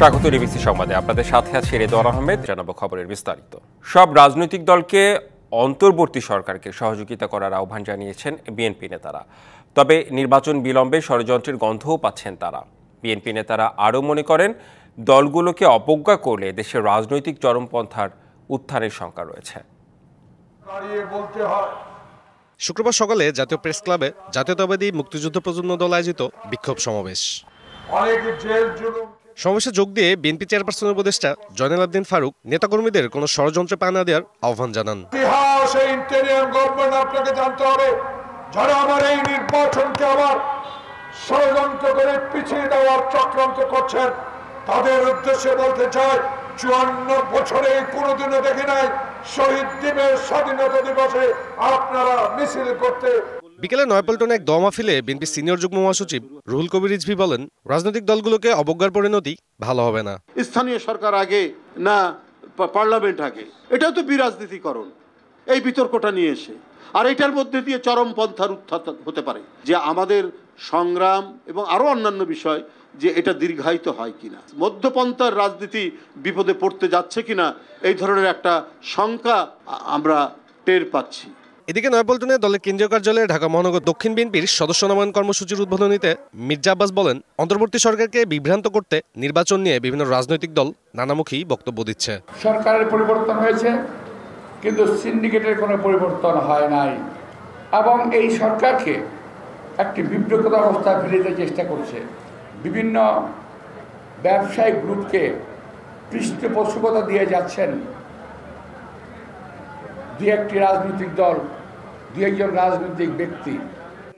স্বাগত ডিবিসি সংবাদে, আপনাদের সাথে আছে রেদওয়ান আহমেদ। জানাবো খবরের বিস্তারিত। সব রাজনৈতিক দলকে অন্তর্বর্তী সরকারকে সহযোগিতা করার আহ্বান জানিয়েছেন বিএনপি নেতারা। তবে নির্বাচন বিলম্বে ষড়যন্ত্রের গন্ধও পাচ্ছেন তারা। বিএনপি নেতারা আরও মনে করেন, দলগুলোকে অবজ্ঞা করলে দেশের রাজনৈতিক চরমপন্থার উত্থানের শঙ্কা রয়েছে। শুক্রবার সকালে জাতীয় প্রেস ক্লাবে জাতীয়তাবাদী মুক্তিযুদ্ধ প্রজন্ম দল আয়োজিত বিক্ষোভ সমাবেশ। সমাবেশে যোগ দিয়ে বিএনপি চেয়ারপারসনের উপদেষ্টা জয়নাল আবদিন ফারুক নেতাকর্মীদের কোনো ষড়যন্ত্রে পা না দেওয়ার আহ্বান জানান। আপনাকে জানতে হবে, যারা আমার এই নির্বাচনকে আবার ষড়যন্ত্র করে পিছিয়ে দেওয়ার চক্রান্ত করছেন, তাদের উদ্দেশ্যে বলতে চাই, 54 বছরে কোনোদিনও দেখি নাই শহীদ দিবস, স্বাধীনতা দিবসে আপনারা মিছিল করতে। বিকেলে নয়াপল্টনে এক দোয়া মাহফিলে বিএনপি সিনিয়র যুগ্ম মহাসচিব রুহুল কবির রিজভী বলেন, রাজনৈতিক দলগুলোকে অবজ্ঞার পরিণতি ভালো হবে না। স্থানীয় সরকার আগে না পার্লামেন্ট আগে, এটাও তো বিরাজনীতিকরণ। এই বিতর্কটা নিয়ে এসে আর এটার মধ্যে দিয়ে চরমপন্থার উত্থান হতে পারে যে আমাদের সংগ্রাম এবং আরও অন্যান্য বিষয় যে এটা দীর্ঘায়িত হয় কিনা, মধ্যপন্থার রাজনীতি বিপদে পড়তে যাচ্ছে কিনা, এই ধরনের একটা শঙ্কা আমরা টের পাচ্ছি। এদিকে নয়াপল্টনে দলের কেন্দ্রীয় কার্যালয়ে ঢাকা মহানগর দক্ষিণ বিএনপির সদস্য নবায়ন কর্মসূচির উদ্বোধনীতে মির্জা আব্বাস বলেন, অন্তর্বর্তী সরকারকে বিভ্রান্ত করতে নির্বাচন নিয়ে বিভিন্ন রাজনৈতিক দল নানামুখী বক্তব্য দিচ্ছে। সরকারের পরিবর্তন হয়েছে, কিন্তু সিন্ডিকেটের কোনো পরিবর্তন হয় নাই এবং এই সরকারকে একটি বিব্রত অবস্থায় ফেলে দিতে চেষ্টা করছে। বিভিন্ন ব্যবসায়িক গ্রুপকে পৃষ্ঠপোষকতা দিয়ে যাচ্ছেন দুই একটি রাজনৈতিক দল, দুই একজন রাজনৈতিক ব্যক্তি।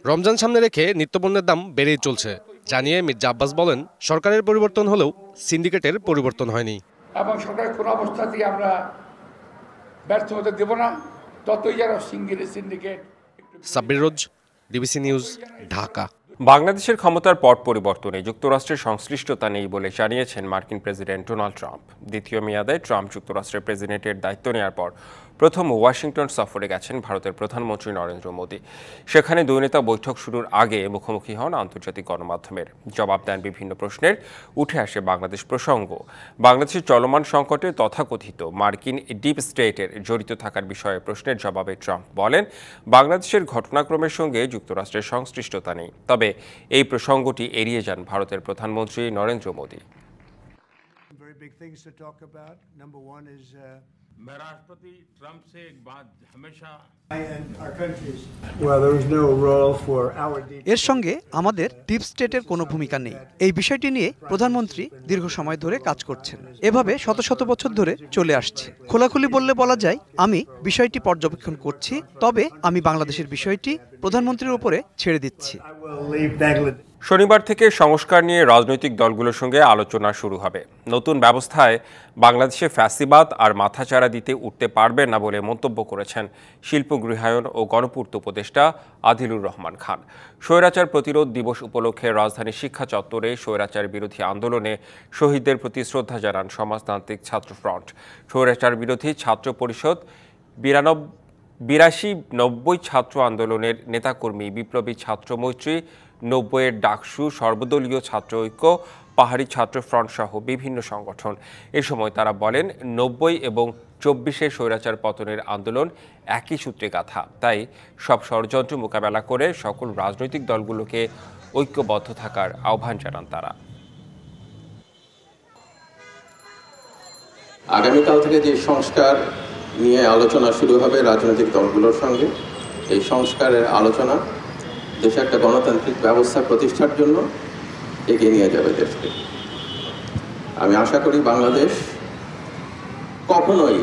রমজান সামনে রেখে নিত্যপণ্যের দাম বেড়েই চলছে জানিয়ে মির্জা আব্বাস বলেন, সরকারের পরিবর্তন হলেও সিন্ডিকেটের পরিবর্তন হয়নি এবং সরকারের কোনো অবস্থাতেই আমরা ব্যর্থ হতে দেব না, ততই যেন সিন্ডিকেট। সাব্বির রোজ, ডিবিসি নিউজ, ঢাকা। বাংলাদেশের ক্ষমতার পট পরিবর্তনে যুক্তরাষ্ট্রের সংশ্লিষ্টতা নেই বলে জানিয়েছেন মার্কিন প্রেসিডেন্ট ডোনাল্ড ট্রাম্প। দ্বিতীয় মেয়াদে ট্রাম্প যুক্তরাষ্ট্রের প্রেসিডেন্টের দায়িত্ব নেওয়ার পর প্রথম ওয়াশিংটন সফরে গেছেন ভারতের প্রধানমন্ত্রী নরেন্দ্র মোদী। সেখানে দুই নেতা বৈঠক শুরুর আগে মুখোমুখি হন আন্তর্জাতিক গণমাধ্যমের। জবাব দেন বিভিন্ন প্রশ্নের, উঠে আসে বাংলাদেশ প্রসঙ্গ। বাংলাদেশের চলমান সংকটে তথাকথিত মার্কিন ডিপ স্টেটের জড়িত থাকার বিষয়ে প্রশ্নের জবাবে ট্রাম্প বলেন, বাংলাদেশের ঘটনাক্রমের সঙ্গে যুক্তরাষ্ট্রের সংশ্লিষ্টতা নেই। তবে এই প্রসঙ্গটি এড়িয়ে যান ভারতের প্রধানমন্ত্রী নরেন্দ্র মোদী। এর সঙ্গে আমাদের ডিপ স্টেটের কোনো ভূমিকা নেই। এই বিষয়টি নিয়ে প্রধানমন্ত্রী দীর্ঘ সময় ধরে কাজ করছেন, এভাবে শত শত বছর ধরে চলে আসছে। খোলাখুলি বললে বলা যায়, আমি বিষয়টি পর্যবেক্ষণ করছি, তবে আমি বাংলাদেশের বিষয়টি প্রধানমন্ত্রীর উপরে ছেড়ে দিচ্ছি। শনিবার থেকে সংস্কার নিয়ে রাজনৈতিক দলগুলোর সঙ্গে আলোচনা শুরু হবে। নতুন ব্যবস্থায় বাংলাদেশে ফ্যাসিবাদ আর মাথাচাড়া দিতে উঠতে পারবে না বলে মন্তব্য করেছেন শিল্প, গৃহায়ন ও গণপূর্ত উপদেষ্টা আদিলুর রহমান খান। স্বৈরাচার প্রতিরোধ দিবস উপলক্ষে রাজধানীর শিক্ষা চত্বরে স্বৈরাচার বিরোধী আন্দোলনে শহীদদের প্রতি শ্রদ্ধা জানান সমাজতান্ত্রিক ছাত্র ফ্রন্ট, স্বৈরাচার বিরোধী ছাত্র পরিষদ, 82-90 ছাত্র আন্দোলনের নেতাকর্মী, বিপ্লবী ছাত্র মৈত্রী, 90-এর ডাকসু, সর্বদলীয় ছাত্র ঐক্য, পাহাড়ি ছাত্র ফ্রন্ট সহ বিভিন্ন সংগঠন। এ সময় তারা বলেন, 90 এবং 24-এর স্বৈরাচার পতনের আন্দোলন একই সূত্রে গাঁথা। তাই সব ষড়যন্ত্র মোকাবেলা করে সকল রাজনৈতিক দলগুলোকে ঐক্যবদ্ধ থাকার আহ্বান জানান তারা। আগামীকাল থেকে যে সংস্কার নিয়ে আলোচনা শুরু হবে রাজনৈতিক দলগুলোর সঙ্গে, এই সংস্কারের আলোচনা দেশে একটা গণতান্ত্রিক ব্যবস্থা প্রতিষ্ঠার জন্য এগিয়ে নিয়ে যাবে দেশকে। আমি আশা করি বাংলাদেশ কখনোই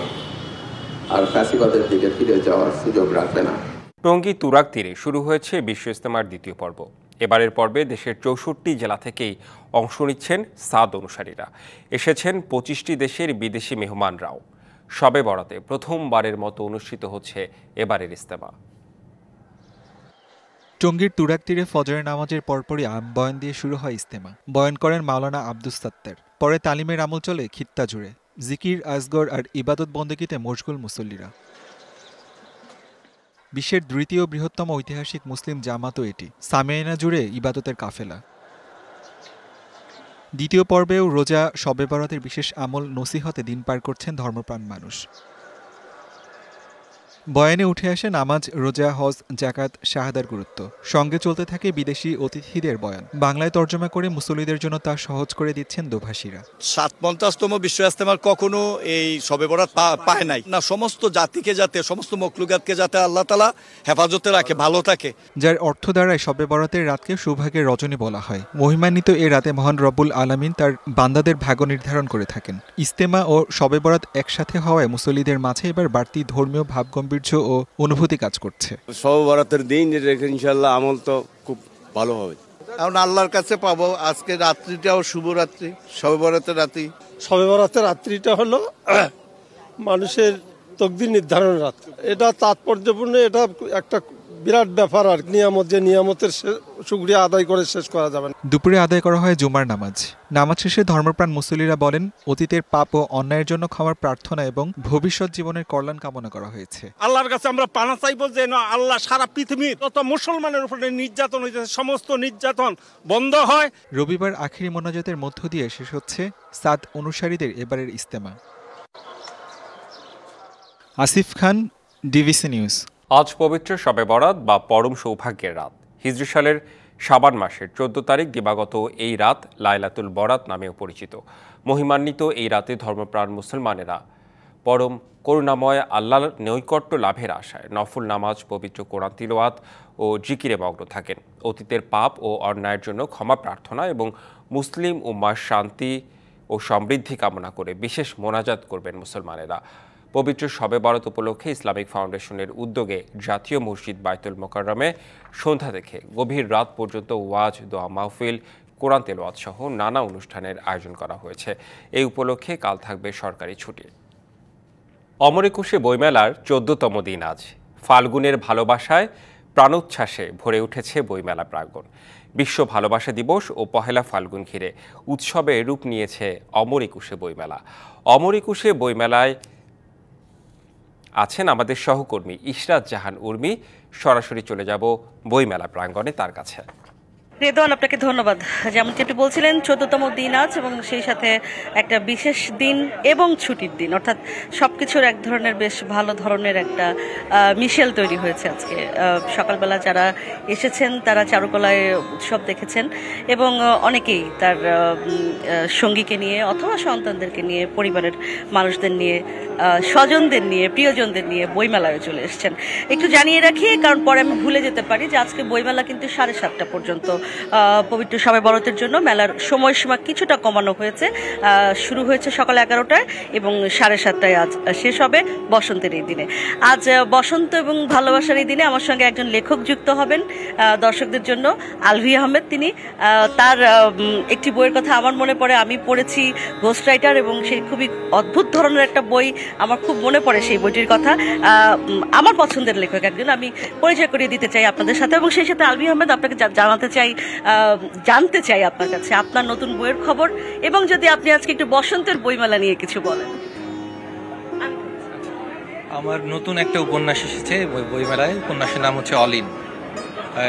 আর ফ্যাসিবাদের দিকে ফিরে যাওয়ার সুযোগ রাখবে না। টঙ্গী তুরাগ তীরে শুরু হয়েছে বিশ্ব ইজতেমার দ্বিতীয় পর্ব। এবারের পর্বে দেশের 64টি জেলা থেকেই অংশ নিচ্ছেন সাদ অনুসারীরা। এসেছেন 25টি দেশের বিদেশি মেহমানরাও। শবে বরাতে প্রথমবারের মতো অনুষ্ঠিত হচ্ছে এবারের ইজতেমা। টঙ্গীর তুরাগ তীরে ফজরের নামাজের পরপরই বয়ান দিয়ে শুরু হয় ইজতেমা। বয়ান করেন মাওলানা আব্দুস সাত্তার। পরে তালিমের আমল চলে খিত্তা জুড়ে। জিকির, আজগর আর ইবাদত বন্দেগীতে মশগুল মুসল্লিরা। বিশ্বের দ্বিতীয় বৃহত্তম ঐতিহাসিক মুসলিম জামাতও এটি। সামিয়ানা জুড়ে ইবাদতের কাফেলা। দ্বিতীয় পর্বেও রোজা, শবে বরাতের বিশেষ আমল, নসিহতে দিন পার করছেন ধর্মপ্রাণ মানুষ। বয়ানে উঠে আসে নামাজ, রোজা, হজ, জাকাত, শাহাদার গুরুত্ব। সঙ্গে চলতে থাকে বিদেশি অতিথিদের বয়ান। বাংলায় তর্জমা করে মুসল্লিদের জন্য তা সহজ করে দিচ্ছেন দোভাষীরা। 57তম বিশ্ব ইজতেমা কখনো এই শবে বরাত পায় নাই না। সমস্ত জাতিকে যাতে, সমস্ত মখলুকাতকে যাতে আল্লাহ তাআলা হেফাজতে রাখে, ভালো থাকে। যার অর্থ দাঁড়ায় শবে বরাতের রাতকে সৌভাগ্যের রজনী বলা হয়। মহিমান্বিত এ রাতে মহান রব্বুল আলামিন তার বান্দাদের ভাগ্য নির্ধারণ করে থাকেন। ইজতেমা ও শবে বরাত একসাথে হওয়ায় মুসল্লিদের মাঝে এবার বাড়তি ধর্মীয় ভাবগম্ভীর্য ও অনুভূতি কাজ করছে। শবে বরাতের দিন ইনশাআল্লাহ আমল তো খুব ভালো হবে। এখন আল্লাহর কাছে পাবো। আজকে রাত্রিটাও শুভরাত্রি, শবে বরাতের রাত্রি। শবে বরাতের রাত্রিটা হলো মানুষের তকদির নির্ধারণের রাত। এটা তাৎপর্যপূর্ণ, এটা একটা বিরাট ব্যাপার। আর নিয়ামত, যে নিয়ামতের শুকরিয়া আদায় করে শেষ করা যাবে না। দুপুরে আদায় করা হয় জুমার নামাজ। নামাজ শেষে ধর্মপ্রাণ মুসল্লিরা বলেন, অতীতের পাপ ও অন্যায়ের জন্য ক্ষমার প্রার্থনা এবং ভবিষ্যৎ জীবনের কল্যাণ কামনা করা হয়েছে। আল্লাহর কাছে আমরা পানা চাইবো যে আল্লাহ সারা পৃথিবীর যত মুসলমানের উপরে নির্যাতন হয়েছে সমস্ত নির্যাতন বন্ধ হয়। রবিবার আখিরি মোনাজাতের মধ্য দিয়ে শেষ হচ্ছে সাদ অনুসারীদের এবারের ইজতেমা। আসিফ খান, ডিভিসি নিউজ। আজ পবিত্র শবে বরাত বা পরম সৌভাগ্যের রাত। হিজরি সালের শাবান মাসের 14 তারিখ দিবাগত এই রাত লাইলাতুল বরাত নামেও পরিচিত। মহিমান্বিত এই রাতে ধর্মপ্রাণ মুসলমানেরা পরম করুণাময় আল্লাহর নৈকট্য লাভের আশায় নফল নামাজ, পবিত্র কোরআন তিলাওয়াত ও জিকিরে মগ্ন থাকেন। অতীতের পাপ ও অন্যায়ের জন্য ক্ষমা প্রার্থনা এবং মুসলিম উম্মার শান্তি ও সমৃদ্ধি কামনা করে বিশেষ মোনাজাত করবেন মুসলমানেরা। পবিত্র শবে বরাত উপলক্ষে ইসলামিক ফাউন্ডেশনের উদ্যোগে জাতীয় মসজিদ বাইতুল মোকাররমে সন্ধ্যা থেকে গভীর রাত পর্যন্ত ওয়াজ, দোয়া মাহফিল, কোরআন তেলাওয়াত সহ নানা অনুষ্ঠানের আয়োজন করা হয়েছে। এই উপলক্ষে কাল থাকবে সরকারি ছুটি। অমর একুশে বইমেলার 14তম দিন আজ। ফাল্গুনের ভালোবাসায় প্রাণোচ্ছ্বাসে ভরে উঠেছে বইমেলা প্রাঙ্গণ। বিশ্ব ভালোবাসা দিবস ও পহেলা ফাল্গুন ঘিরে উৎসবে রূপ নিয়েছে অমর একুশে বইমেলা। অমর একুশে বইমেলায় আছেন আমাদের সহকর্মী ইশরাত জাহান উর্মি। সরাসরি চলে যাব বইমেলা প্রাঙ্গণে তার কাছে। রেদওয়ান, আপনাকে ধন্যবাদ। যেমনটি আপনি বলছিলেন 14তম দিন আজ এবং সেই সাথে একটা বিশেষ দিন এবং ছুটির দিন, অর্থাৎ সবকিছুর এক ধরনের বেশ ভালো ধরনের একটা মিশেল তৈরি হয়েছে আজকে। সকালবেলা যারা এসেছেন তারা চারুকলায় উৎসব দেখেছেন এবং অনেকেই তার সঙ্গীকে নিয়ে অথবা সন্তানদেরকে নিয়ে, পরিবারের মানুষদের নিয়ে, স্বজনদের নিয়ে, প্রিয়জনদের নিয়ে বইমেলায় চলে এসেছেন। একটু জানিয়ে রাখি, কারণ পরে আমি ভুলে যেতে পারি, যে আজকে বইমেলা কিন্তু 7:30 পর্যন্ত পবিত্র শবে বরাতের জন্য মেলার সময়সীমা কিছুটা কমানো হয়েছে। শুরু হয়েছে সকাল 11টায় এবং 7:30টায় আজ শেষ হবে বসন্তের এই দিনে। আজ বসন্ত এবং ভালোবাসার এই দিনে আমার সঙ্গে একজন লেখক যুক্ত হবেন দর্শকদের জন্য, আলভি আহমেদ। তিনি তার একটি বইয়ের কথা আমার মনে পড়ে, আমি পড়েছি ঘোস্ট রাইটার, এবং সেই খুবই অদ্ভুত ধরনের একটা বই আমার খুব মনে পড়ে সেই বইটির কথা। আমার পছন্দের লেখক একজন, আমি পরিচয় করিয়ে দিতে চাই আপনাদের সাথে। এবং সেই সাথে আলভি আহমেদ, আপনাকে জানতে চাই আপনার কাছে আপনার নতুন বইয়ের খবর, এবং যদি আপনি আজকে একটু বসন্তের বইমেলা নিয়ে কিছু বলেন। আমার নতুন একটা উপন্যাস এসেছে বইমেলায়। উপন্যাসের নাম হচ্ছে অলিন।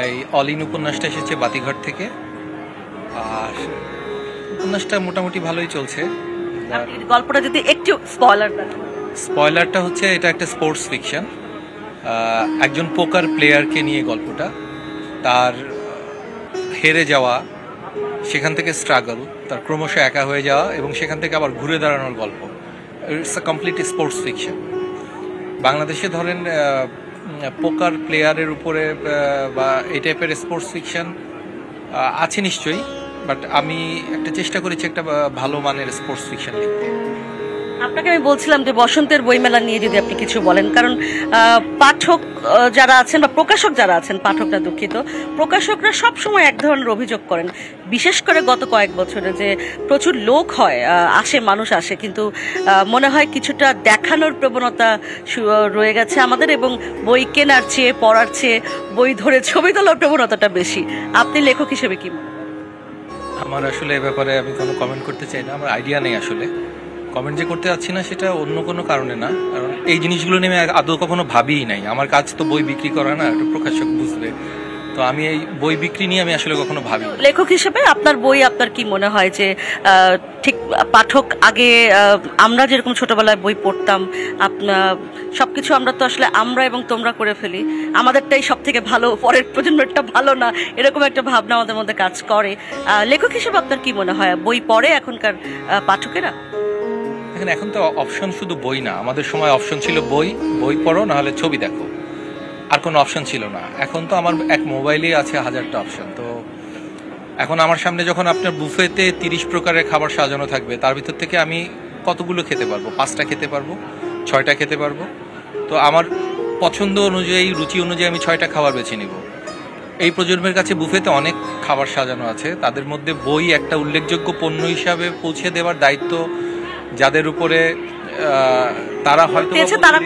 এই অলিন উপন্যাসটা এসেছে বাতিঘর থেকে, আর উপন্যাসটা মোটামুটি ভালোই চলছে। গল্পটা যদি একটু স্পয়লারটা হচ্ছে, এটা একটা স্পোর্টস ফিকশন। একজন পোকার প্লেয়ারকে নিয়ে গল্পটা, তার হেরে যাওয়া, সেখান থেকে স্ট্রাগল, তার ক্রমশ একা হয়ে যাওয়া এবং সেখান থেকে আবার ঘুরে দাঁড়ানোর গল্প। It's a complete sports fiction. বাংলাদেশে ধরেন পোকার প্লেয়ারের উপরে বা এই টাইপের স্পোর্টস ফিকশন আছে নিশ্চয়ই, বাট আমি একটা চেষ্টা করেছি একটা ভালো মানের স্পোর্টস ফিকশন লিখতে। আপনাকে আমি বলছিলাম যে বসন্তের বইমেলা নিয়ে যদি আপনি কিছু বলেন, কারণ পাঠক যারা আছেন বা প্রকাশক যারা আছেন, পাঠকরা দুঃখিত, প্রকাশকরা সবসময় এক ধরনের অভিযোগ করেন, বিশেষ করে গত কয়েক বছরে, যে প্রচুর লোক হয়, আসে, মানুষ আসে, কিন্তু মনে হয় কিছুটা দেখানোর প্রবণতা রয়ে গেছে আমাদের, এবং বই কেনার চেয়ে, পড়ার চেয়ে বই ধরে ছবি তোলার প্রবণতাটা বেশি। আপনি লেখক হিসেবে কি মনে করেন? আমার আসলে এ ব্যাপারে আমি কোনো কমেন্ট করতে চাই না, আমার আইডিয়া নেই। আসলে কমেন্ট যে করতে যাচ্ছি না সেটা অন্য কোনো কারণে না, কারণ এই জিনিসগুলো নিয়ে আমি আদৌ কখনো ভাবিই নাই। আমার কাজ তো বই বিক্রি করা না, একটা প্রকাশক বুঝবে। তো আমি এই বই বিক্রি নিয়ে আমি আসলে কখনো ভাবি। লেখক হিসেবে আপনার বই আপনার কি মনে হয় যে ঠিক পাঠক আগে আমরা যেরকম ছোটবেলায় বই পড়তাম সবকিছু আমরা তো আসলে আমরা এবং তোমরা করে ফেলি, আমাদেরটাই সব থেকে ভালো, পরের প্রজন্মেরটা ভালো না, এরকম একটা ভাবনা আমাদের মধ্যে কাজ করে। লেখক হিসেবে আপনার কি মনে হয় বই পড়ে এখনকার পাঠকেরা? এখন তো অপশন শুধু বই না, আমাদের সময় অপশন ছিল বই পড়ো না হলে ছবি দেখো, আর কোনো অপশন ছিল না। এখন তো আমার এক মোবাইলেই আছে 1000টা অপশন। তো এখন আমার সামনে যখন আপনার বুফেতে 30 প্রকারের খাবার সাজানো থাকবে, তার ভিতর থেকে আমি কতগুলো খেতে পারবো? 5টা খেতে পারবো, 6টা খেতে পারবো। তো আমার পছন্দ অনুযায়ী, রুচি অনুযায়ী আমি 6টা খাবার বেছে নিব। এই প্রজন্মের কাছে বুফেতে অনেক খাবার সাজানো আছে, তাদের মধ্যে বই একটা উল্লেখযোগ্য পণ্য হিসাবে পৌঁছে দেওয়ার দায়িত্ব যাদের উপরে, তারা হয়তো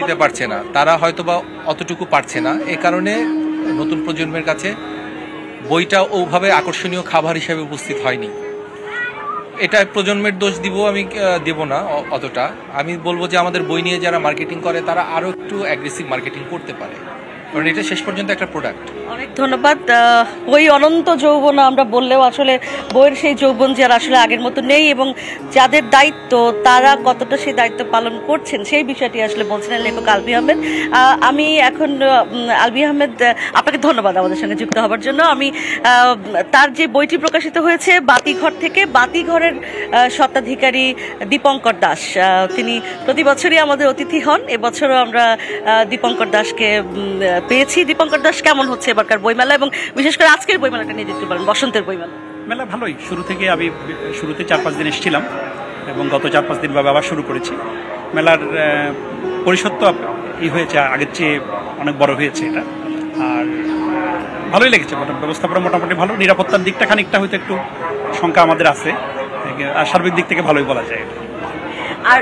দিতে পারছে না, তারা হয়তো বা অতটুকু পারছে না। এ কারণে নতুন প্রজন্মের কাছে বইটা ওভাবে আকর্ষণীয় খাবার হিসেবে উপস্থিত হয়নি। এটা প্রজন্মের দোষ আমি দেব না অতটা। আমি বলবো যে আমাদের বই নিয়ে যারা মার্কেটিং করে তারা আরো একটু অ্যাগ্রেসিভ মার্কেটিং করতে পারে, কারণ এটা শেষ পর্যন্ত একটা প্রোডাক্ট। অনেক ধন্যবাদ। বই অনন্ত যৌবন আমরা বললেও আসলে বইয়ের সেই যৌবন যারা আসলে আগের মতো নেই, এবং যাদের দায়িত্ব তারা কতটা সেই দায়িত্ব পালন করছেন সেই বিষয়টি আসলে বলছিলেন লেখক আলভী আহমেদ। আমি এখন আলভী আহমেদ, আপনাকে ধন্যবাদ আমাদের সঙ্গে যুক্ত হবার জন্য। আমি তার যে বইটি প্রকাশিত হয়েছে বাতিঘর থেকে, বাতিঘরের স্বত্বাধিকারী দীপঙ্কর দাস, তিনি প্রতি বছরই আমাদের অতিথি হন। এবছরও আমরা দীপঙ্কর দাসকে পেয়েছি। দীপঙ্কর দাস, কেমন হচ্ছে এবারকার বইমেলা, এবং বিশেষ করে আজকের বইমেলাটা নিয়ে দিতে পারেন, বসন্তের বইমেলা? মেলা ভালোই, শুরু থেকে আমি শুরুতে 4-5 দিন এসেছিলাম এবং গত 4-5 দিন ভাবে আবার শুরু করেছি। মেলার পরিসর তো এই হয়েছে, আগের চেয়ে অনেক বড় হয়েছে এটা, আর ভালোই লেগেছে। ব্যবস্থাপনা মোটামুটি ভালো, নিরাপত্তার দিকটা খানিকটা হয়তো একটু শঙ্কা আমাদের আছে, আর সার্বিক দিক থেকে ভালোই বলা যায়। আর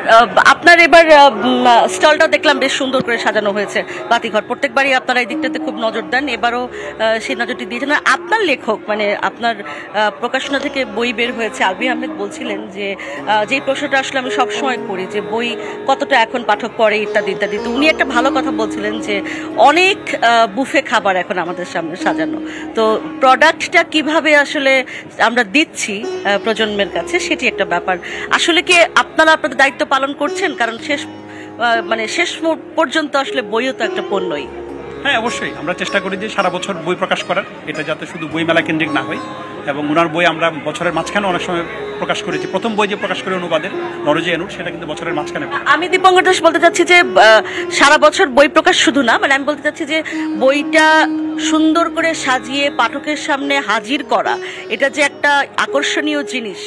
আপনার এবার স্টলটা দেখলাম বেশ সুন্দর করে সাজানো হয়েছে বাতিঘর, প্রত্যেকবারই আপনারা এই দিকটাতে খুব নজর দেন, এবারও সেই নজরটি দিয়েছেন। আপনার লেখক, মানে আপনার প্রকাশনা থেকে বই বের হয়েছে, আলভী আহমেদ বলছিলেন যে যেই প্রশ্নটা আসলে আমি সবসময় করি যে বই কতটা এখন পাঠক পড়ে ইত্যাদি ইত্যাদি, তো উনি একটা ভালো কথা বলছিলেন যে অনেক বুফে খাবার এখন আমাদের সামনে সাজানো, তো প্রোডাক্টটা কিভাবে আসলে আমরা দিচ্ছি প্রজন্মের কাছে সেটি একটা ব্যাপার। আসলে কি আপনারা আপনাদের দায়িত্ব পালন করছেন? কারণ শেষ পর্যন্ত আসলে বইও তো একটা পণ্যই। হ্যাঁ, অবশ্যই আমরা চেষ্টা করি যে সারা বছর বই প্রকাশ করার, এটা যাতে শুধু বই মেলা কেন্দ্রিক না হয়। এবং ওনার বই আমরা বছরের মাঝখানে অনেক সময় প্রকাশ করেছি। প্রথম বই যে প্রকাশ করে অনুবাদের নরজিয়া নূর, সেটা কিন্তু বছরের মাঝখানে। আমি দীপঙ্কর দাস বলতে চাচ্ছি যে সারা বছর বই প্রকাশ শুধু না, মানে আমি বলতে চাচ্ছি যে বইটা সুন্দর করে সাজিয়ে পাঠকের সামনে হাজির করা, এটা যে একটা আকর্ষণীয় জিনিস,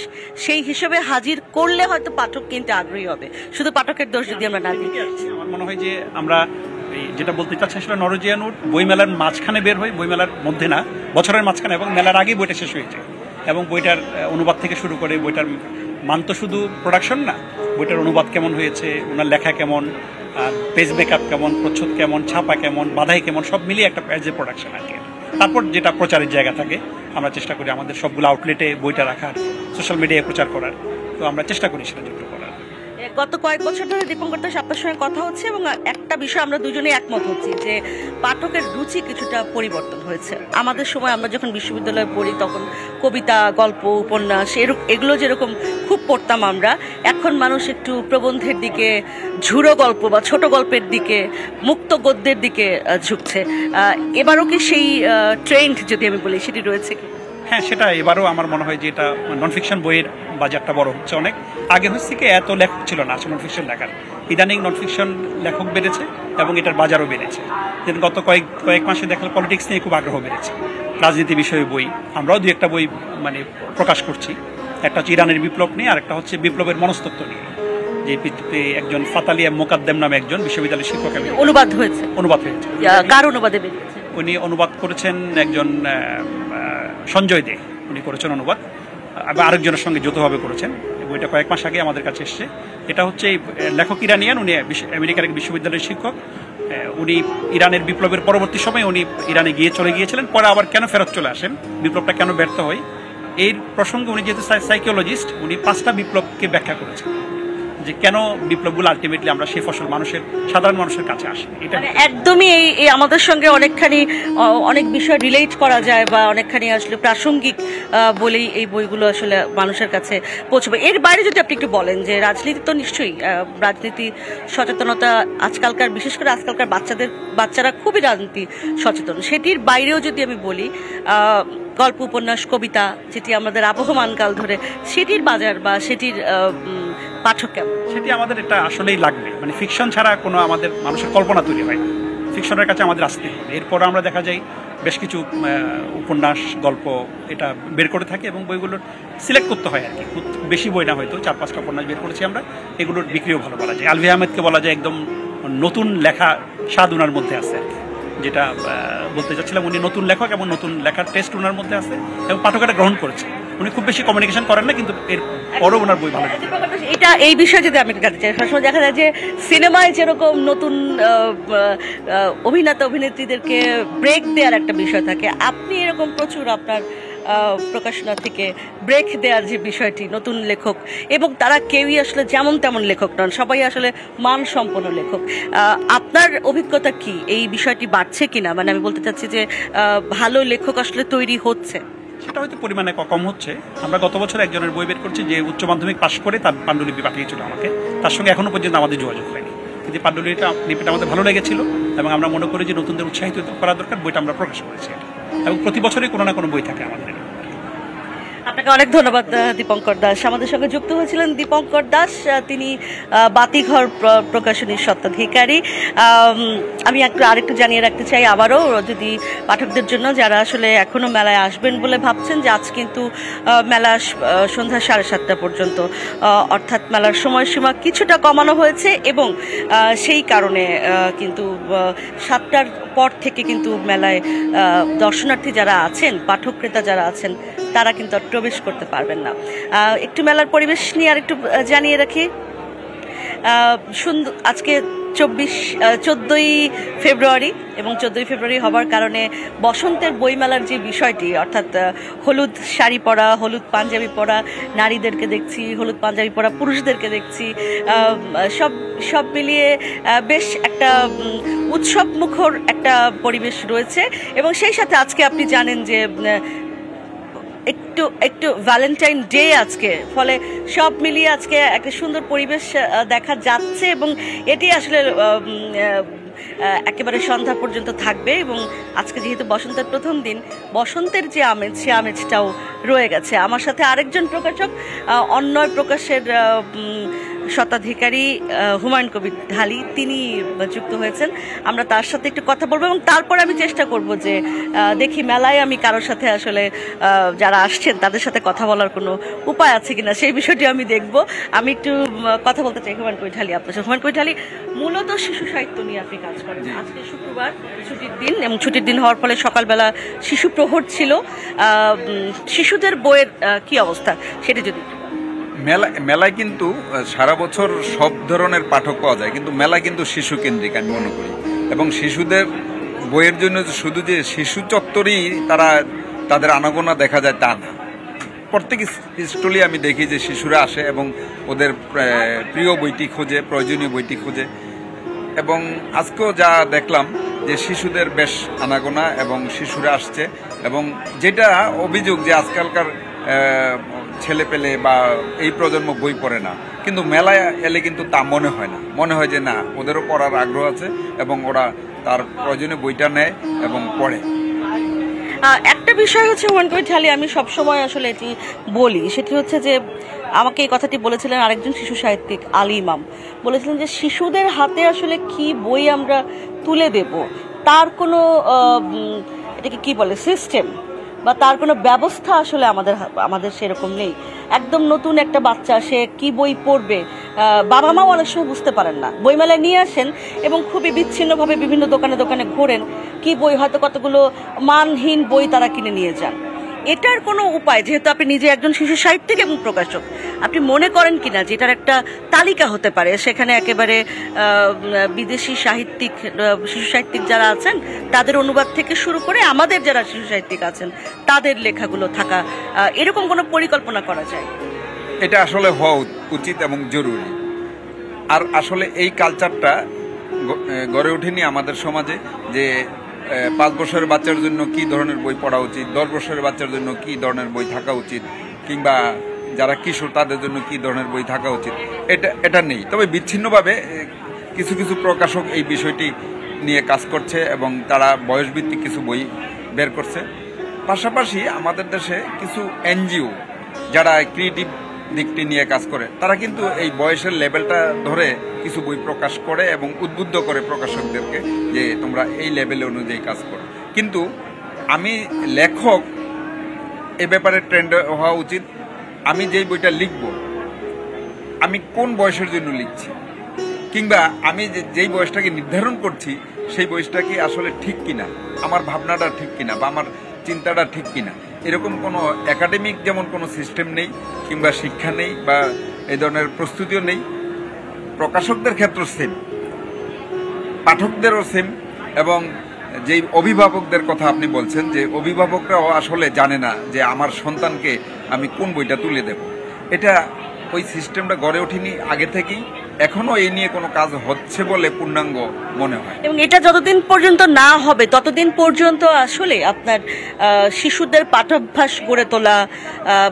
সেই হিসেবে হাজির করলে হয়তো পাঠক কিনতে আগ্রহী হবে। শুধু পাঠকের দোষ যদি আমরা না দিই, আমার মনে হয় যে আমরা যেটা বলতে চাচ্ছি সেটা নরজিয়া নূর বইমেলার মাঝখানে বের হয়, বইমেলার মধ্যে না, বছরের মাঝখানে, এবং মেলার আগেই বইটা শেষ হয়েছে। এবং বইটার অনুবাদ থেকে শুরু করে বইটার মান তো শুধু প্রোডাকশন না, বইটার অনুবাদ কেমন হয়েছে, ওনার লেখা কেমন, পেজ মেকআপ কেমন, প্রচ্ছদ কেমন, ছাপা কেমন, বাধাই কেমন, সব মিলিয়ে একটা পেজের প্রোডাকশন আর কি। তারপর যেটা প্রচারের জায়গা থাকে, আমরা চেষ্টা করি আমাদের সবগুলো আউটলেটে বইটা রাখার, সোশ্যাল মিডিয়ায় প্রচার করার, তো আমরা চেষ্টা করি সেটা যুক্ত করার। গত কয়েক বছর ধরে দীপঙ্কর দাস আপনার সঙ্গে কথা হচ্ছে, এবং একটা বিষয় আমরা দুজনেই একমত হচ্ছি যে পাঠকের রুচি কিছুটা পরিবর্তন হয়েছে। আমাদের সময় আমরা যখন বিশ্ববিদ্যালয়ে পড়ি তখন কবিতা, গল্প, উপন্যাস এগুলো যেরকম খুব পড়তাম আমরা, এখন মানুষ একটু প্রবন্ধের দিকে, ঝুড়ো গল্প বা ছোট গল্পের দিকে, মুক্ত গদ্যের দিকে ঝুঁকছে। এবারও কি সেই ট্রেন্ড, যদি আমি বলি, সেটি রয়েছে কি? হ্যাঁ, সেটা এবারও আমার মনে হয় যে এটা নন ফিকশন বইয়ের বাজারটা বড় হচ্ছে অনেক। আগে হচ্ছে কি এত লেখক ছিল না নন ফিকশন লেখার, ইদানিং নন ফিকশন লেখক বেড়েছে এবং এটার বাজারও বেড়েছে। যেন গত কয়েক মাসে দেখলাম পলিটিক্স নিয়ে খুব আগ্রহ বেড়েছে, রাজনীতি বিষয়ে বই। আমরাও 2-1টা বই মানে প্রকাশ করছি, একটা হচ্ছে ইরানের বিপ্লব নিয়ে, আর একটা হচ্ছে বিপ্লবের মনস্তত্ত্ব নিয়ে, যে একজন ফাতালিয়া মোকাদ্দেম নামে একজন বিশ্ববিদ্যালয়ের শিক্ষক অনুবাদ হয়েছে। কার অনুবাদে বেরিয়েছে? উনি অনুবাদ করেছেন একজন সঞ্জয় দে, উনি করেছেন অনুবাদ, আরেকজনের সঙ্গে যৌথভাবে করেছেন। বইটা কয়েক মাস আগে আমাদের কাছে এসছে। এটা হচ্ছে লেখক ইরানিয়ান, উনি আমেরিকার এক বিশ্ববিদ্যালয়ের শিক্ষক। উনি ইরানের বিপ্লবের পরবর্তী সময় উনি ইরানে চলে গিয়েছিলেন, পরে আবার কেন ফেরত চলে আসেন, বিপ্লবটা কেন ব্যর্থ হয়, এই প্রসঙ্গে উনি যেহেতু সাইকোলজিস্ট, উনি 5টা বিপ্লবকে ব্যাখ্যা করেছেন, যে কেন বিপ্লবগুলো আলটিমেটলি আমরা সেই ফসল সাধারণ মানুষের কাছে আসে। এটা একদমই এই আমাদের সঙ্গে অনেকখানি অনেক বিষয় রিলেট করা যায় বা অনেকখানি আসলে প্রাসঙ্গিক বলেই এই বইগুলো আসলে মানুষের কাছে পৌঁছবে। এর বাইরে যদি আপনি একটু বলেন যে রাজনীতি তো নিশ্চয়ই রাজনীতি সচেতনতা আজকালকার, বিশেষ করে আজকালকার বাচ্চারা খুবই রাজনীতি সচেতন, সেটির বাইরেও যদি আমি বলি গল্প, উপন্যাস, কবিতা যেটি আমাদের আবহমানকাল ধরে, সেটির বাজার বা সেটির পাঠক কেমন? সেটি আমাদের এটা আসলেই লাগবে। মানে ফিকশন ছাড়া কোনো আমাদের মানুষের কল্পনা তৈরি হয় না, ফিকশনের কাছে আমাদের আসতে হবে। এরপর আমরা দেখা যায় বেশ কিছু উপন্যাস, গল্প এটা বের করে থাকি এবং বইগুলোর সিলেক্ট করতে হয় আর কি। খুব বেশি বই না, হয়তো 4-5টা উপন্যাস বের করেছি আমরা, এগুলোর বিক্রিও ভালো বলা যায়। আলভি আহমেদকে বলা যায় একদম নতুন লেখা স্বাদ ওনার মধ্যে আছে আর কি, যেটা বলতে চাচ্ছিলাম। উনি নতুন লেখক এবং নতুন লেখার টেস্ট ওনার মধ্যে আছে এবং পাঠকেরা গ্রহণ করেছে। উনি খুব বেশি কমিউনিকেশন করেন না, কিন্তু এর পরও ওনার বই ভালো। এটা এই বিষয়ে যদি আমি জানতে চাই, সবসময় দেখা যায় যে সিনেমায় যেরকম নতুন অভিনেতা অভিনেত্রীদেরকে ব্রেক দেওয়ার একটা বিষয় থাকে, আপনি এরকম প্রচুর আপনার প্রকাশনা থেকে ব্রেক দেওয়ার যে বিষয়টি, নতুন লেখক এবং তারা কেউই আসলে যেমন তেমন লেখক নন, সবাই আসলে মানসম্পন্ন লেখক। আপনার অভিজ্ঞতা কি, এই বিষয়টি বাড়ছে কিনা? মানে আমি বলতে চাচ্ছি যে ভালো লেখক আসলে তৈরি হচ্ছে, সেটা হয়তো পরিমাণে কম হচ্ছে। আমরা গত বছর একজনের বই বের করছি যে উচ্চ মাধ্যমিক পাশ করে তার পাণ্ডুলিপি পাঠিয়েছিল আমাকে, তার সঙ্গে এখনো পর্যন্ত আমাদের যোগাযোগ হয়নি, কিন্তু পাণ্ডুলিপিটা আমাদের ভালো লেগেছিল এবং আমরা মনে করি যে নতুনদের উৎসাহিত করা দরকার। বইটা আমরা প্রকাশ করেছি এবং প্রতি বছরই কোনো না কোনো বই থাকে আমাদের। আপনাকে অনেক ধন্যবাদ দীপঙ্কর দাস। আমাদের সঙ্গে যুক্ত হয়েছিলেন দীপঙ্কর দাস, তিনি বাতিঘর প্রকাশনীর স্বত্বাধিকারী। আমি আরেকটু জানিয়ে রাখতে চাই আবারও, যদি পাঠকদের জন্য যারা আসলে এখনো মেলায় আসবেন বলে ভাবছেন, যে আজ কিন্তু মেলা সন্ধ্যা 7:30 পর্যন্ত, অর্থাৎ মেলার সময়সীমা কিছুটা কমানো হয়েছে এবং সেই কারণে কিন্তু 7টার পর থেকে কিন্তু মেলায় দর্শনার্থী যারা আছেন, পাঠক ক্রেতা যারা আছেন, তারা কিন্তু আর প্রবেশ করতে পারবেন না। একটু মেলার পরিবেশ নিয়ে আর একটু জানিয়ে রাখি। সুন্দর, আজকে 14ই ফেব্রুয়ারি এবং 14ই ফেব্রুয়ারি হবার কারণে বসন্তের বইমেলার যে বিষয়টি, অর্থাৎ হলুদ শাড়ি পরা, হলুদ পাঞ্জাবি পরা নারীদেরকে দেখছি, হলুদ পাঞ্জাবি পরা পুরুষদেরকে দেখছি, সব মিলিয়ে বেশ একটা উৎসব মুখর একটা পরিবেশ রয়েছে। এবং সেই সাথে আজকে আপনি জানেন যে একটু ভ্যালেন্টাইন ডে আজকে, ফলে সব মিলিয়ে আজকে একটা সুন্দর পরিবেশ দেখা যাচ্ছে এবং এটি আসলে একেবারে সন্ধ্যা পর্যন্ত থাকবে। এবং আজকে যেহেতু বসন্তের প্রথম দিন, বসন্তের যে আমেজ, সে আমেজটাও রয়ে গেছে। আমার সাথে আরেকজন প্রকাশক, অন্যয় প্রকাশের স্বত্বাধিকারী হুমায়ুন কবির ঢালি, তিনি যুক্ত হয়েছেন। আমরা তার সাথে একটু কথা বলবো এবং তারপর আমি চেষ্টা করব যে দেখি মেলায় আমি কারোর সাথে আসলে যারা আসছেন তাদের সাথে কথা বলার কোনো উপায় আছে কিনা, সেই বিষয়টি আমি দেখব। আমি একটু কথা বলতে চাই হুমায়ুন কবির ঢালি আপনার সাথে। হুমায়ুন কবির ঢালি, মূলত শিশু সাহিত্য নিয়ে আপনি কাজ করেন। আজকে শুক্রবার, ছুটির দিন, এবং ছুটির দিন হওয়ার ফলে সকালবেলা শিশু প্রহর ছিল। শিশুদের বইয়ের কি অবস্থা সেটা যদি মেলায় কিন্তু সারা বছর সব ধরনের পাঠক পাওয়া যায়, কিন্তু মেলা কিন্তু শিশু কেন্দ্রিক আমি মনে করি। এবং শিশুদের বইয়ের জন্য শুধু যে শিশু চত্বরই তাদের আনাগোনা দেখা যায় তা না। প্রত্যেক স্টলে আমি দেখি যে শিশুরা আসে এবং ওদের প্রিয় বইটি খোঁজে, প্রয়োজনীয় বইটি খোঁজে। এবং আজকেও যা দেখলাম যে শিশুদের বেশ আনাগোনা এবং শিশুরা আসছে। এবং যেটা অভিযোগ যে আজকালকার ছেলে পেলে বা এই প্রজন্ম বই পড়ে না, কিন্তু মেলায় এলে কিন্তু তা মনে হয় না। মনে হয় যে না, ওদেরও পড়ার আগ্রহ আছে এবং ওরা তার প্রয়োজনীয় বইটা নেয় এবং পড়ে। একটা বিষয় হচ্ছে হুমায়ুন কবির ঢালি, আমি সবসময় আসলে এটি বলি, সেটি হচ্ছে যে আমাকে এই কথাটি বলেছিলেন আরেকজন শিশু সাহিত্যিক আলী ইমাম, বলেছিলেন যে শিশুদের হাতে আসলে কি বই আমরা তুলে দেব, তার কোনো এটাকে কি বলে সিস্টেম বা তার কোনো ব্যবস্থা আসলে আমাদের সেরকম নেই। একদম নতুন একটা বাচ্চা, সে কি বই পড়বে, বাবা মাও অনেক সময় বুঝতে পারেন না। বইমেলায় নিয়ে আসেন এবং খুবই বিচ্ছিন্নভাবে বিভিন্ন দোকানে দোকানে ঘোরেন, কি বই, হয়তো কতগুলো মানহীন বই তারা কিনে নিয়ে যান। এটার কোনো উপায়, যেহেতু আপনি নিজে একজন শিশু সাহিত্যিক এবং প্রকাশক, আপনি মনে করেন কিনা যে এটার একটা তালিকা হতে পারে, সেখানে একেবারে বিদেশি সাহিত্যিক, শিশু সাহিত্যিক যারা আছেন তাদের অনুবাদ থেকে শুরু করে আমাদের যারা শিশু সাহিত্যিক আছেন তাদের লেখাগুলো থাকা, এরকম কোনো পরিকল্পনা করা যায়? এটা আসলে হওয়া উচিত এবং জরুরি। আর আসলে এই কালচারটা গড়ে ওঠেনি আমাদের সমাজে যে 5 বছরের বাচ্চার জন্য কি ধরনের বই পড়া উচিত, 10 বছরের বাচ্চার জন্য কি ধরনের বই থাকা উচিত, কিংবা যারা কিশোর তাদের জন্য কি ধরনের বই থাকা উচিত, এটা নেই। তবে বিচ্ছিন্নভাবে কিছু কিছু প্রকাশক এই বিষয়টি নিয়ে কাজ করছে এবং তারা বয়সভিত্তিক কিছু বই বের করছে। পাশাপাশি আমাদের দেশে কিছু এনজিও যারা ক্রিয়েটিভ দিকটি নিয়ে কাজ করে তারা কিন্তু এই বয়সের লেভেলটা ধরে কিছু বই প্রকাশ করে এবং উদ্বুদ্ধ করে প্রকাশকদেরকে যে তোমরা এই লেভেল অনুযায়ী কাজ করো। কিন্তু আমি লেখক এ ব্যাপারে ট্রেন্ড হওয়া উচিত, আমি যেই বইটা লিখব আমি কোন বয়সের জন্য লিখছি, কিংবা আমি যেই বয়সটাকে নির্ধারণ করছি সেই বয়সটা কি আসলে ঠিক কিনা, আমার ভাবনাটা ঠিক কিনা বা আমার চিন্তাটা ঠিক কিনা। এরকম কোনো একাডেমিক যেমন কোনো সিস্টেম নেই, কিংবা শিক্ষা নেই, বা এই ধরনের প্রস্তুতিও নেই। প্রকাশকদের ক্ষেত্রে সেম, পাঠকদেরও সেম। এবং যেই অভিভাবকদের কথা আপনি বলছেন যে অভিভাবকরাও আসলে জানে না যে আমার সন্তানকে আমি কোন বইটা তুলে দেব, এটা ওই সিস্টেমটা গড়ে ওঠেনি আগে থেকেই। এখনো এই নিয়ে কোনো কাজ হচ্ছে বলে পূর্ণাঙ্গ মনে হয়। এবং এটা যতদিন পর্যন্ত না হবে ততদিন পর্যন্ত আসলে আপনার শিশুদের পাঠাভ্যাস গড়ে তোলা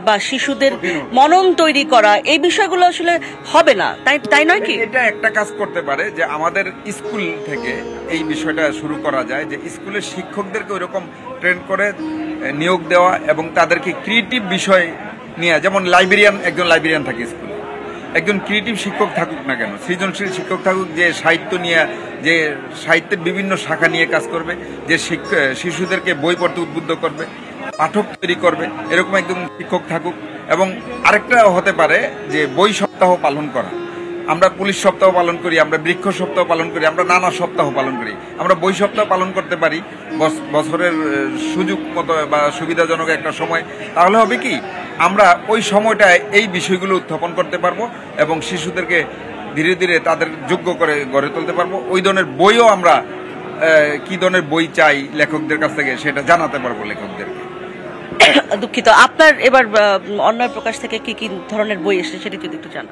বা শিশুদের মনন তৈরি করা এই বিষয়গুলো আসলে হবে না, তাই নয় কি? এটা একটা কাজ করতে পারে যে আমাদের স্কুল থেকে এই বিষয়টা শুরু করা যায়, যে স্কুলের শিক্ষকদেরকে ওইরকম ট্রেন করে নিয়োগ দেওয়া এবং তাদেরকে ক্রিয়েটিভ বিষয় নিয়ে, যেমন একজন লাইব্রেরিয়ান থাকে স্কুলে, একজন ক্রিয়েটিভ শিক্ষক থাকুক না কেন, সৃজনশীল শিক্ষক থাকুক, যে সাহিত্য নিয়ে, যে সাহিত্যের বিভিন্ন শাখা নিয়ে কাজ করবে, যে শিশুদেরকে বই পড়তে উদ্বুদ্ধ করবে, পাঠক তৈরি করবে, এরকম একজন শিক্ষক থাকুক। এবং আরেকটা হতে পারে যে বই সপ্তাহ পালন করা। আমরা পুলিশ সপ্তাহ পালন করি, আমরা বৃক্ষ সপ্তাহ পালন করি, আমরা নানা সপ্তাহ পালন করি। আমরা বই সপ্তাহ পালন করতে পারি বছরের সুযোগ মতো বা সুবিধাজনক একটা সময়। তাহলে হবে কি, আমরা ওই সময়টায় এই বিষয়গুলো উত্থাপন করতে পারবো এবং শিশুদেরকে ধীরে ধীরে তাদের যোগ্য করে গড়ে তুলতে পারবো। ওই ধরনের বইও আমরা কি ধরনের বই চাই লেখকদের কাছ থেকে সেটা জানাতে পারবো লেখকদেরকে। দুঃখিত, আপনার এবার অন্যায় প্রকাশ থেকে কি কি ধরনের বই এসেছে সেটা যদি একটু জানান।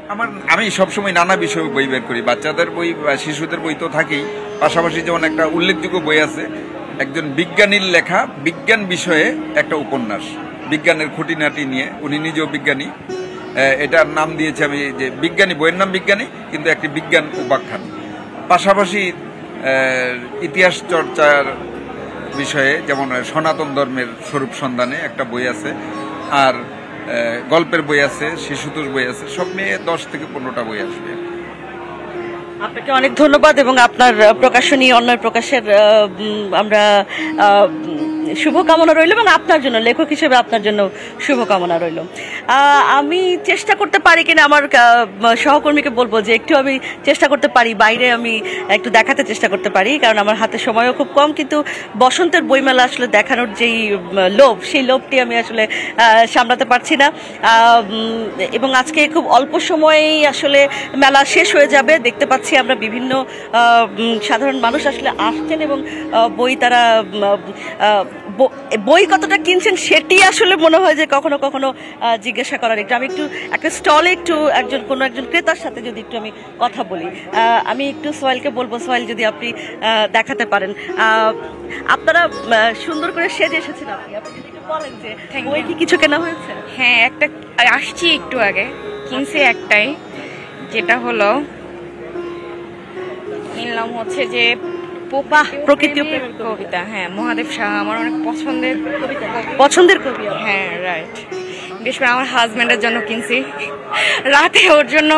আমি সবসময় নানা বিষয়ে বই বের করি, বাচ্চাদের বই, শিশুদের বই তো থাকেই, পাশাপাশি যেমন একটা উল্লেখযোগ্য বই আছে একজন বিজ্ঞানীর লেখা বিজ্ঞান বিষয়ে একটা উপন্যাস, বিজ্ঞানের খুঁটিনাটি নিয়ে, উনি নিজেও বিজ্ঞানী। এটার নাম দিয়েছে আমি যে বিজ্ঞানী, বইয়ের নাম বিজ্ঞানী কিন্তু একটি বিজ্ঞান উপাখ্যান। পাশাপাশি ইতিহাস চর্চার বিষয়ে যেমন সনাতন ধর্মের স্বরূপ সন্ধানে একটা বই আছে, আর গল্পের বই আছে, শিশুতোষ বই আছে, সব নিয়ে 10 থেকে 15টা বই আসবে। আপনাকে অনেক ধন্যবাদ এবং আপনার প্রকাশনী অন্যায় প্রকাশের আমরা শুভকামনা রইল এবং আপনার জন্য লেখক হিসেবে আপনার জন্য শুভকামনা রইল। আমি চেষ্টা করতে পারি কিনা আমার সহকর্মীকে বলবো যে একটু আমি চেষ্টা করতে পারি, বাইরে আমি একটু দেখাতে চেষ্টা করতে পারি, কারণ আমার হাতে সময়ও খুব কম। কিন্তু বসন্তের বইমেলা আসলে দেখানোর যেই লোভ, সেই লোভটি আমি আসলে সামলাতে পারছি না। এবং আজকে খুব অল্প সময়েই আসলে মেলা শেষ হয়ে যাবে। দেখতে পাচ্ছি আমরা বিভিন্ন সাধারণ মানুষ আসলে আসছেন এবং বই তারা বই কতটা কিনছেন সেটি আসলে মনে হয় যে কখনো কখনো জিজ্ঞাসা করার। আমি একটু একটা স্টলে একটু কোনো একজন ক্রেতার সাথে যদি একটু আমি কথা বলি, আমি একটু সোহেলকে বলবো, সোহেল যদি আপনি দেখাতে পারেন। আপনারা সুন্দর করে সেজে এসেছেন, আপনি যদি একটু বলেন যে বই কি কিছু কেনা হয়েছে? হ্যাঁ, একটা আসছি একটু আগে, কিনছি একটাই, যেটা হলো কিনলাম হচ্ছে যে প্রকৃতি কবিতা। হ্যাঁ, মহাদেব সাহা আমার অনেক পছন্দের কবি। হ্যাঁ, রাইট। বিশেষ করে আমার হাজব্যান্ডের জন্য কিনছি, রাতে ওর জন্য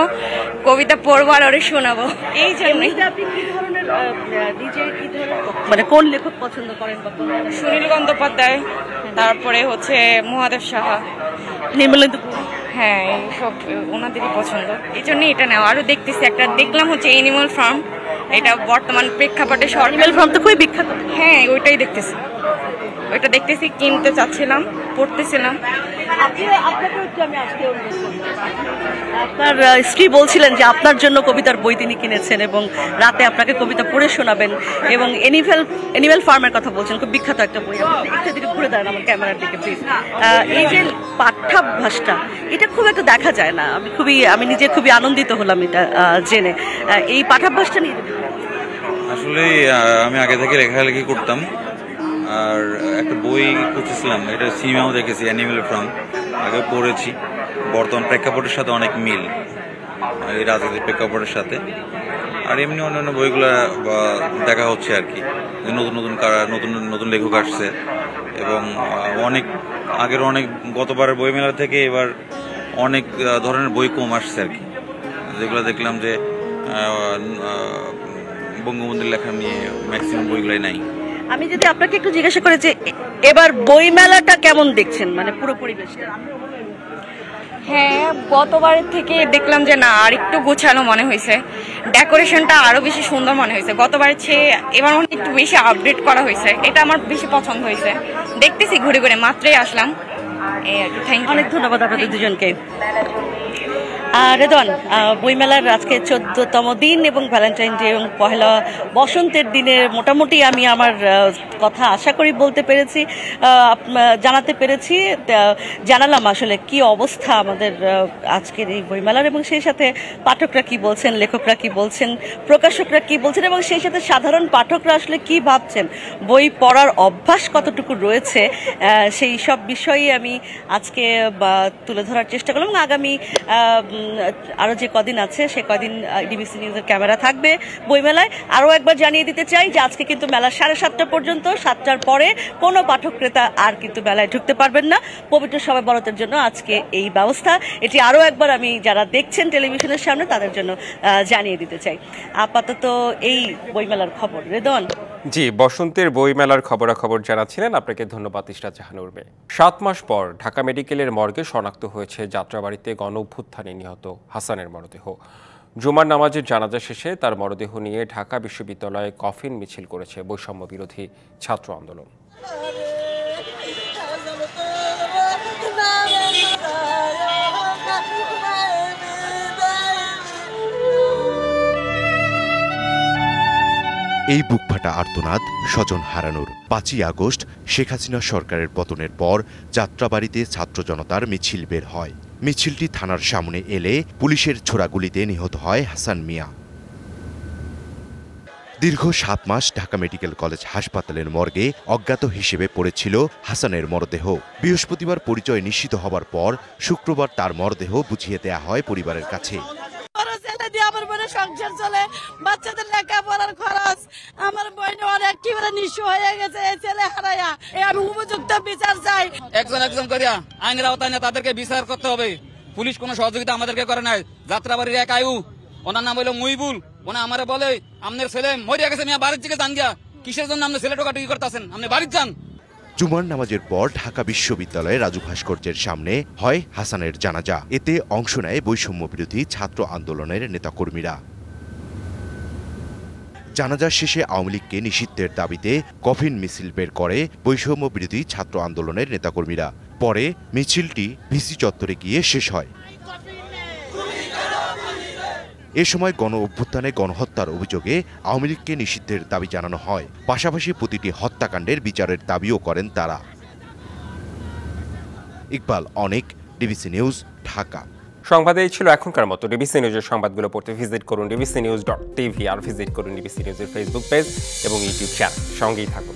কবিতা পড়বো আর ওরে শোনাবো। এই জন্যই। মানে কোন লেখক পছন্দ করেন? সুনীল গঙ্গোপাধ্যায়, তারপরে হচ্ছে মহাদেব সাহা, নির্মলেন্দু। হ্যাঁ, এইসব ওনাদেরই পছন্দ, এই জন্যই এটা নেওয়া। আরও দেখতেছি, একটা দেখলাম হচ্ছে এনিম্যাল ফার্ম, এটা বর্তমান প্রেক্ষাপটে এনিম্যাল ফার্ম তো খুবই বিখ্যাত। হ্যাঁ, ওইটাই দেখতেছি, কিনতে চাচ্ছিলাম, পড়তেছিলাম। আপনাকেও একটু আমি আজকে অনুরোধ করব, আপনার স্ত্রী বলছিলেন যে আপনার জন্য কবিতার বই তিনি কিনেছেন এবং রাতে আপনাকে কবিতা পড়ে শোনাবেন, এবং এনিম্যাল ফার্মের কথা বলছেন, খুব বিখ্যাত একটা বই। একটু দিকে ঘুরে দাঁড়ান আমার ক্যামেরার দিকে প্লিজ। এই যে পাঠ্যাভ্যাসটা, এটা খুব একটা দেখা যায় না। আমি নিজে খুবই আনন্দিত হলাম এটা জেনে। এই পাঠ্যাভ্যাসটা নিয়ে আসলে আমি আগে থেকে লেখালেখি করতাম, আর একটা বই খুঁজছিলাম, এটা সিনেমাও দেখেছি, অ্যানিমেল ফার্ম আগে পড়েছি। বর্তমান প্রেক্ষাপটের সাথে অনেক মিল এই রাজনৈতিক প্রেক্ষাপটের সাথে, আর এমনি অন্যান্য বইগুলো দেখা হচ্ছে আর কি। নতুন নতুন লেখক আসছে এবং গতবারের বইমেলা থেকে এবার অনেক ধরনের বই কম আসছে আর কি। যেগুলো দেখলাম যে বঙ্গবন্ধুর লেখা নিয়ে ম্যাক্সিমাম বইগুলোই নাই। আমি যদি আপনাকে একটু জিজ্ঞাসা করি যে এবার বইমেলাটা কেমন দেখছেন, মানে পুরো পরিবেশটা? হ্যাঁ, গতবারের থেকে দেখলাম যে না, আর একটু গোছানো মনে হয়েছে, ডেকোরেশনটা আরো বেশি সুন্দর মনে হয়েছে গতবারের চেয়ে। এবার মনে একটু বেশি আপডেট করা হয়েছে, এটা আমার বেশি পছন্দ হয়েছে। দেখতেছি ঘুরে ঘুরে, মাত্রই আসলাম। অনেক ধন্যবাদ আপনাদের দুজনকে। রেদওয়ান, বইমেলার আজকে 14তম দিন এবং ভ্যালেন্টাইন ডে এবং পহেলা বসন্তের দিনে মোটামুটি আমি আমার কথা আশা করি বলতে পেরেছি, জানাতে পেরেছি, জানালাম আসলে কি অবস্থা আমাদের আজকের এই বইমেলার, এবং সেই সাথে পাঠকরা কি বলছেন, লেখকরা কি বলছেন, প্রকাশকরা কি বলছেন, এবং সেই সাথে সাধারণ পাঠকরা আসলে কি ভাবছেন, বই পড়ার অভ্যাস কতটুকু রয়েছে, সেই সব বিষয়ে আমি আজকে তুলে ধরার চেষ্টা করলাম। এবং আগামী আরও যে কদিন আছে সে কদিন ডিবিসি নিউজের ক্যামেরা থাকবে বইমেলায়। আরও একবার জানিয়ে দিতে চাই যে আজকে কিন্তু মেলা 7:30 পর্যন্ত, 7টার পরে কোনো পাঠক ক্রেতা আর কিন্তু মেলায় ঢুকতে পারবেন না। পবিত্র শবে বরাতের জন্য আজকে এই ব্যবস্থা, এটি আরও একবার আমি যারা দেখছেন টেলিভিশনের সামনে তাদের জন্য জানিয়ে দিতে চাই। আপাতত এই বইমেলার খবর। রেদওয়ান। জি, বসন্তের বইমেলার খবরাখবর জানাচ্ছিলেন, আপনাকে ধন্যবাদ ইশরাত জাহানুর মেয়ে। 7 মাস পর ঢাকা মেডিকেলের মর্গে শনাক্ত হয়েছে যাত্রাবাড়িতে গণ-অভ্যুত্থানে নিহত হাসানের মরদেহ। জুমার নামাজের জানাজা শেষে তার মরদেহ নিয়ে ঢাকা বিশ্ববিদ্যালয়ে কফিন মিছিল করেছে বৈষম্য বিরোধী ছাত্র আন্দোলন। এই বুকফাটা আর্তনাদ স্বজন হারানোর। 5ই আগস্ট শেখ হাসিনা সরকারের পতনের পর যাত্রাবাড়িতে ছাত্র জনতার মিছিল বের হয়। মিছিলটি থানার সামনে এলে পুলিশের ছোড়াগুলিতে নিহত হয় হাসান মিয়া। দীর্ঘ 7 মাস ঢাকা মেডিকেল কলেজ হাসপাতালের মর্গে অজ্ঞাত হিসেবে পড়েছিল হাসানের মরদেহ। বৃহস্পতিবার পরিচয় নিশ্চিত হবার পর শুক্রবার তার মরদেহ বুঝিয়ে দেয়া হয় পরিবারের কাছে। আমার বোনের সংসার চলে, বাচ্চাদের লেখাপড়ার খরচ, আমার বোন অনেক নিঃস্ব হয়ে গেছে। এই ছেলে হারাইয়া আমি উপযুক্ত বিচার চাই। একজন করিয়া আইনের আওতায় না তাদেরকে বিচার করতে হবে। পুলিশ কোনো সহযোগিতা আমাদেরকে করে নাই। যাত্রাবাড়ির এক আয়ু, ওনার নাম হইল মুইবুল, ওনা আমারে বলে আপনার ছেলে মরিয়া গেছে, মিয়া বাড়ির থেকে যান গিয়া। কিসের জন্য আপনি ছেলে টোকাটুকি করতেছেন? আপনি বাড়ির যান। জুমার নামাজের পর ঢাকা বিশ্ববিদ্যালয়ে রাজু ভাস্কর্যের সামনে হয় হাসানের জানাজা। এতে অংশ নেয় বৈষম্য বিরোধী ছাত্র আন্দোলনের নেতাকর্মীরা। জানাজা শেষে আওয়ামী লীগকে নিষিদ্ধের দাবিতে কফিন মিছিল বের করে বৈষম্য বিরোধী ছাত্র আন্দোলনের নেতাকর্মীরা। পরে মিছিলটি ভিসি চত্বরে গিয়ে শেষ হয়। এ সময় গণ-অভ্যুত্থানে গণহত্যার অভিযোগে আওয়ামী লীগকে নিষিদ্ধের দাবি জানানো হয়। পাশাপাশি প্রতিটি হত্যাকাণ্ডের বিচারের দাবিও করেন তারা। ইকবাল অনেক, ডিবিসি নিউজ, ঢাকা। সংবাদ এই ছিল এখনকার মতো। ডিবিসি নিউজের সংবাদগুলো পড়তে ভিজিট করুন dbcnews.tv আর ভিজিট করুন ডিবিসি নিউজের ফেসবুক পেজ এবং ইউটিউব চ্যানেল। সঙ্গেই থাকুন।